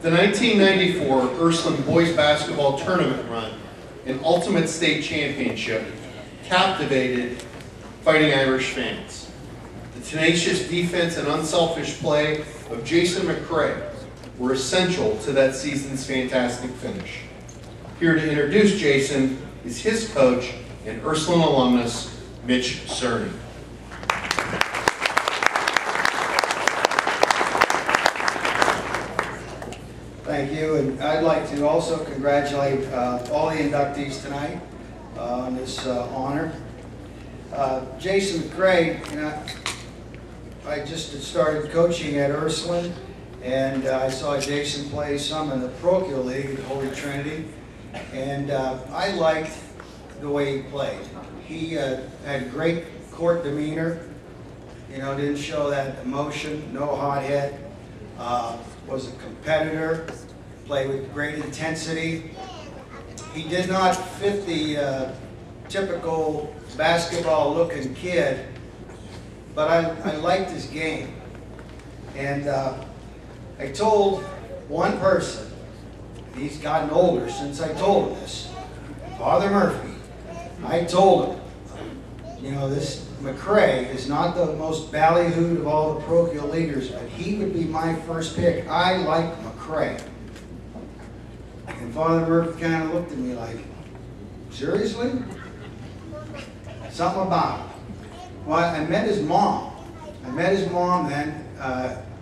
The 1994 Ursuline boys basketball tournament run and Ultimate State Championship captivated Fighting Irish fans. The tenacious defense and unselfish play of Jason McCray were essential to that season's fantastic finish. Here to introduce Jason is his coach and Ursuline alumnus, Mitch Cerny. Thank you, and I'd like to also congratulate all the inductees tonight on this honor. Jason McCray, I just had started coaching at Ursuline, and I saw Jason play some in the parochial league at Holy Trinity, and I liked the way he played. He had great court demeanor, didn't show that emotion, no hot head. Was a competitor, played with great intensity. He did not fit the typical basketball-looking kid, but I liked his game. And I told one person, he's gotten older since I told him this, Father Murphy, I told him, this McCray is not the most ballyhooed of all the parochial leaders, but he would be my first pick. I like McCray. And Father Murphy kind of looked at me like, seriously? Something about it. Well, I met his mom. I met his mom then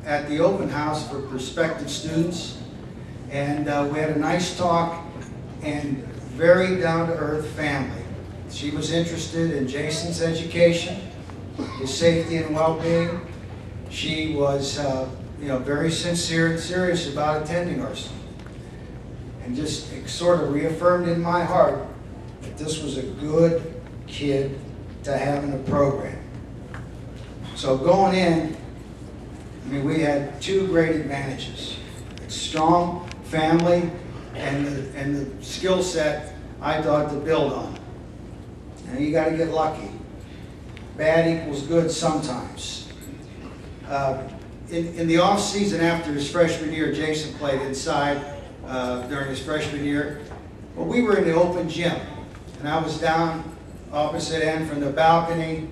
at the open house for prospective students, and we had a nice talk, and very down-to-earth family. She was interested in Jason's education, his safety and well-being. She was, very sincere and serious about attending Ursuline, and just sort of reaffirmed in my heart that this was a good kid to have in the program. So going in, we had two great advantages: a strong family and the skill set I thought to build on. And you got to get lucky. Bad equals good sometimes. In the off season after his freshman year, Jason played inside during his freshman year. Well, we were in the open gym, and I was down opposite end from the balcony,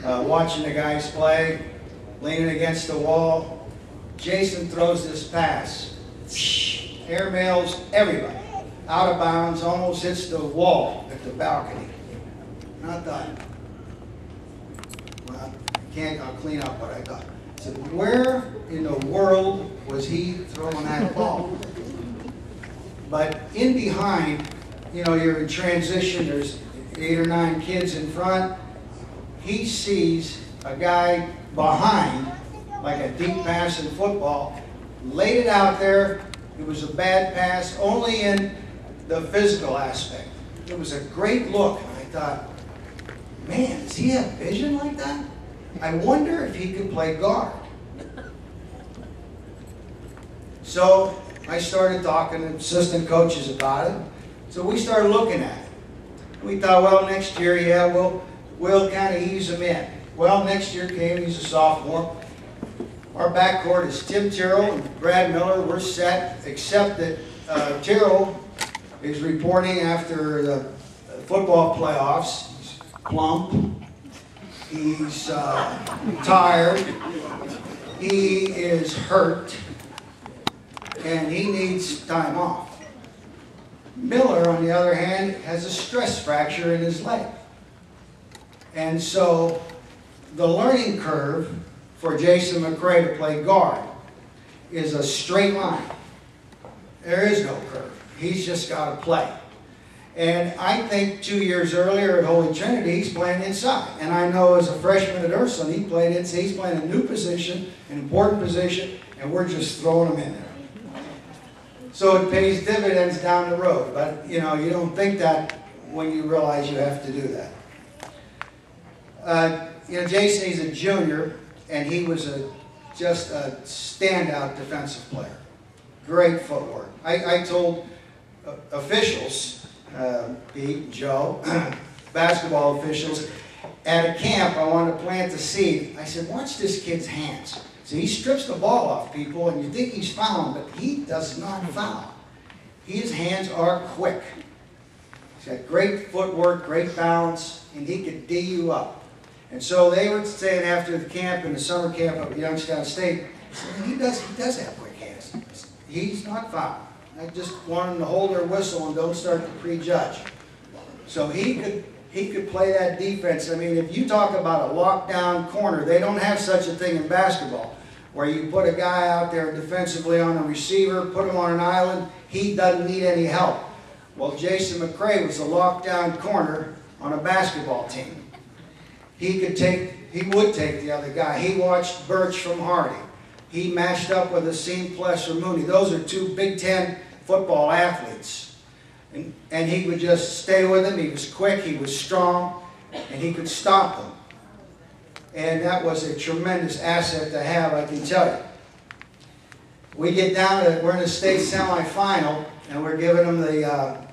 watching the guys play, leaning against the wall. Jason throws this pass, airmails everybody, out of bounds, almost hits the wall at the balcony. Not done. Well, I'll clean up what I got. So where in the world was he throwing that ball? But in behind, you're in transition, there's 8 or 9 kids in front. He sees a guy behind, like a deep pass in football, laid it out there. It was a bad pass, only in the physical aspect. It was a great look, and I thought, man, does he have vision like that? I wonder if he could play guard. So I started talking to assistant coaches about it. So we started looking at it. We thought, well, next year, yeah, we'll kind of ease him in. Well, next year came, he's a sophomore. Our backcourt is Tim Tyrrell and Brad Miller. We're set, except that Tyrrell is reporting after the football playoffs. He's plump. He's tired. He is hurt. And he needs time off. Miller, on the other hand, has a stress fracture in his leg. And so the learning curve for Jason McCray to play guard is a straight line. There is no curve. He's just got to play. And I think 2 years earlier at Holy Trinity, he's playing inside. And I know as a freshman at Ursuline, he played inside. He's playing a new position, an important position, and we're just throwing him in there. So it pays dividends down the road. But, you don't think that when you realize you have to do that. Jason, he's a junior, and he was just a standout defensive player. Great footwork. I told officials, Pete, Joe, basketball officials, at a camp, I wanted to plant the seed. I said, watch this kid's hands. See, he strips the ball off people, and you think he's fouling, but he does not foul. His hands are quick. He's got great footwork, great balance, and he could D you up. And so they were saying after the camp, in the summer camp up at Youngstown State, he does have quick hands. He's not fouling. I just want him to hold their whistle and don't start to prejudge. So he could play that defense. I mean, if you talk about a lockdown corner, they don't have such a thing in basketball, where you put a guy out there defensively on a receiver, put him on an island, he doesn't need any help. Well, Jason McCray was a lockdown corner on a basketball team. He would take the other guy. He watched Birch from Hardy. He matched up with Asim Pless from Mooney. Those are two Big Ten football athletes. And he would just stay with him. He was quick, he was strong, and he could stop them. And that was a tremendous asset to have, I can tell you. We get down to, we're in the state semifinal, and we're giving them the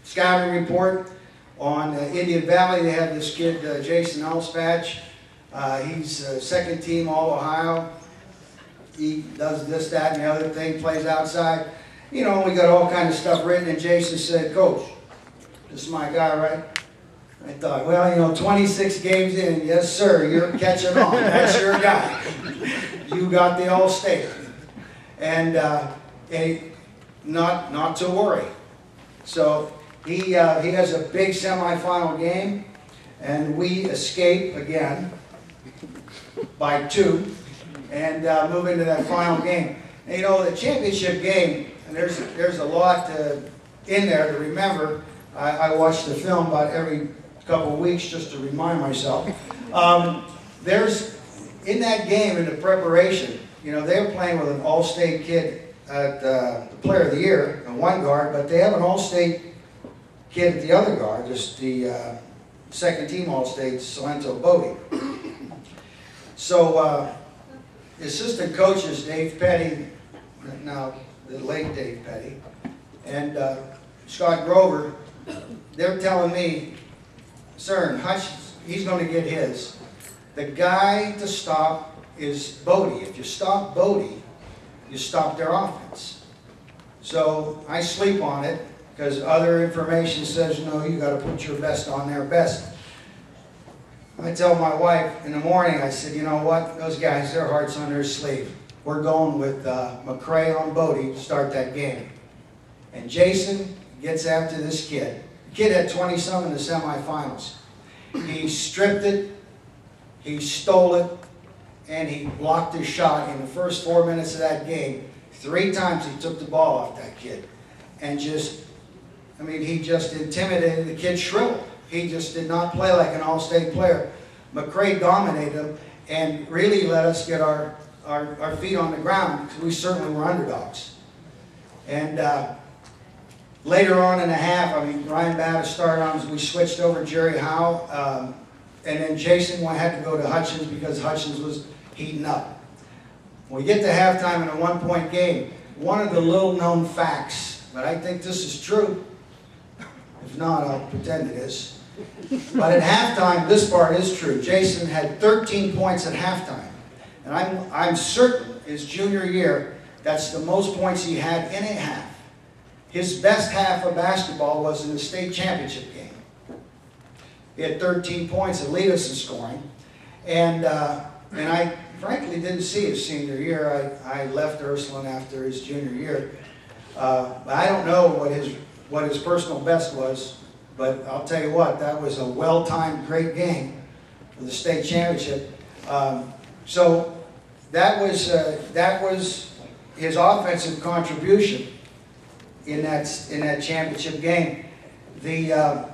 scouting report on Indian Valley. They have this kid, Jason Elspatch. He's second team All-Ohio. He does this, that, and the other thing, plays outside. You know, we got all kind of stuff written, and Jason said, "Coach, this is my guy, right?" I thought, well, you know, 26 games in, yes, sir, you're catching on. That's your guy. You got the All-State. And not to worry. So he has a big semifinal game, and we escape again by 2 and move into that final game. And, you know, the championship game, and there's a lot in there to remember. I watch the film about every couple of weeks just to remind myself. There's, in that game, in the preparation, you know, they were playing with an All-State kid at the Player of the Year, in one guard, but they have an All-State kid at the other guard, just the second team All-State, Salento Bodie. So the assistant coaches, Dave Petty, now the late Dave Petty, and Scott Grover, they're telling me, "Cern, Hutch, he's going to get his. The guy to stop is Bodie. If you stop Bodie, you stop their offense." So I sleep on it because other information says, no, you got to put your best on their best. I tell my wife in the morning, I said, you know what, those guys, their heart's on their sleeve. We're going with McCray on Bodie to start that game. And Jason gets after this kid. The kid had 20-some in the semifinals. He stripped it, he stole it, and he blocked his shot in the first 4 minutes of that game. 3 times he took the ball off that kid. And just, I mean, he just intimidated the kid, shriveled. He just did not play like an All-State player. McCray dominated him and really let us get our feet on the ground because we certainly were underdogs. And later on in the half, I mean, Ryan Battis started on, we switched over Jerry Howe, and then Jason had to go to Hutchins because Hutchins was heating up. When we get to halftime in a 1-point game, one of the little-known facts, but I think this is true. If not, I'll pretend it is. But at halftime, this part is true. Jason had 13 points at halftime. And I'm certain his junior year, that's the most points he had in a half. His best half of basketball was in the state championship game. He had 13 points that lead us in scoring. And I frankly didn't see his senior year. I left Ursuline after his junior year. I don't know what his personal best was, but I'll tell you what, that was a well-timed, great game for the state championship. So that was his offensive contribution in that championship game. The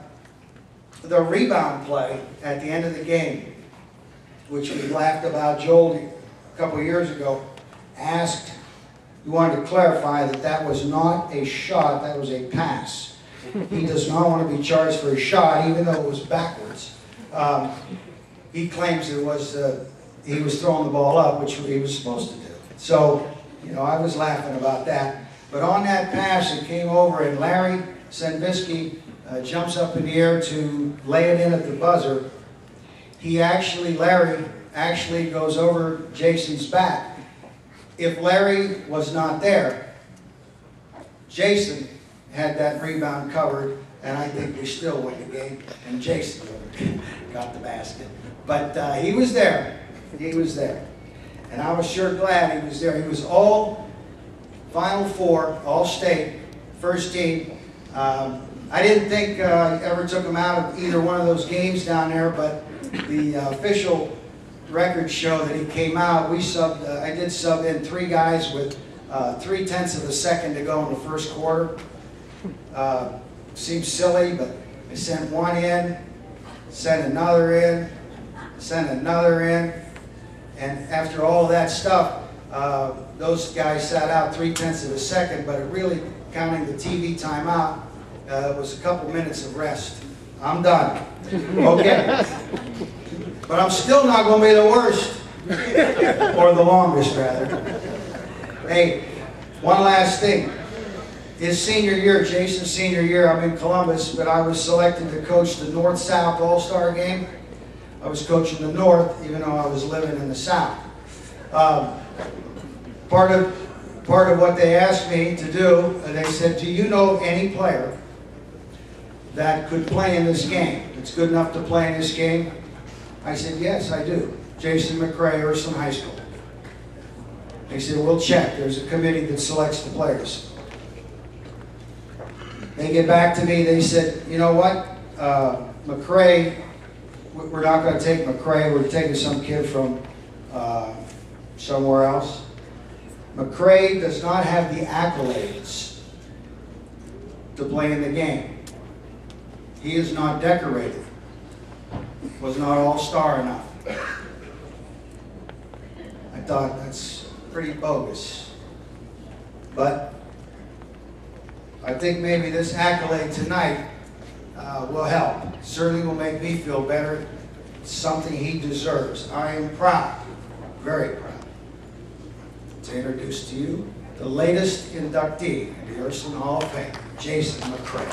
rebound play at the end of the game, which we laughed about, Joel a couple of years ago asked, he wanted to clarify that that was not a shot, that was a pass. He does not want to be charged for a shot, even though it was backwards. He claims it was he was throwing the ball up, which he was supposed to do. So, you know, I was laughing about that. But on that pass, it came over, and Larry Senvisky jumps up in the air to lay it in at the buzzer. He actually, Larry, actually goes over Jason's back. If Larry was not there, Jason had that rebound covered, and I think we still win the game, and Jason got the basket. But he was there. He was there. And I was sure glad he was there. He was all Final Four, all state, first team. I didn't think I ever took him out of either one of those games down there, but the official records show that he came out. I did sub in 3 guys with 3/10 of a second to go in the first quarter. Seems silly, but I sent one in, sent another in, sent another in, and after all that stuff, those guys sat out 3/10 of a second, but it really, counting the TV timeout, was a couple minutes of rest. I'm done. Okay. But I'm still not going to be the worst. Or the longest, rather. Hey, one last thing. His senior year, Jason's senior year, I'm in Columbus, but I was selected to coach the North-South All-Star game. I was coaching the North, even though I was living in the South. Part of what they asked me to do, they said, do you know any player that could play in this game, that's good enough to play in this game? I said, yes, I do. Jason McCray, Ursuline High School. They said, we'll check. There's a committee that selects the players. They get back to me, they said, you know what, McCray, we're not going to take McCray, we're taking some kid from somewhere else. McCray does not have the accolades to play in the game. He is not decorated. Was not all-star enough. I thought that's pretty bogus. But I think maybe this accolade tonight will help. Certainly will make me feel better. It's something he deserves. I am proud, very proud, to introduce to you the latest inductee in the Ursuline Hall of Fame, Jason McCray.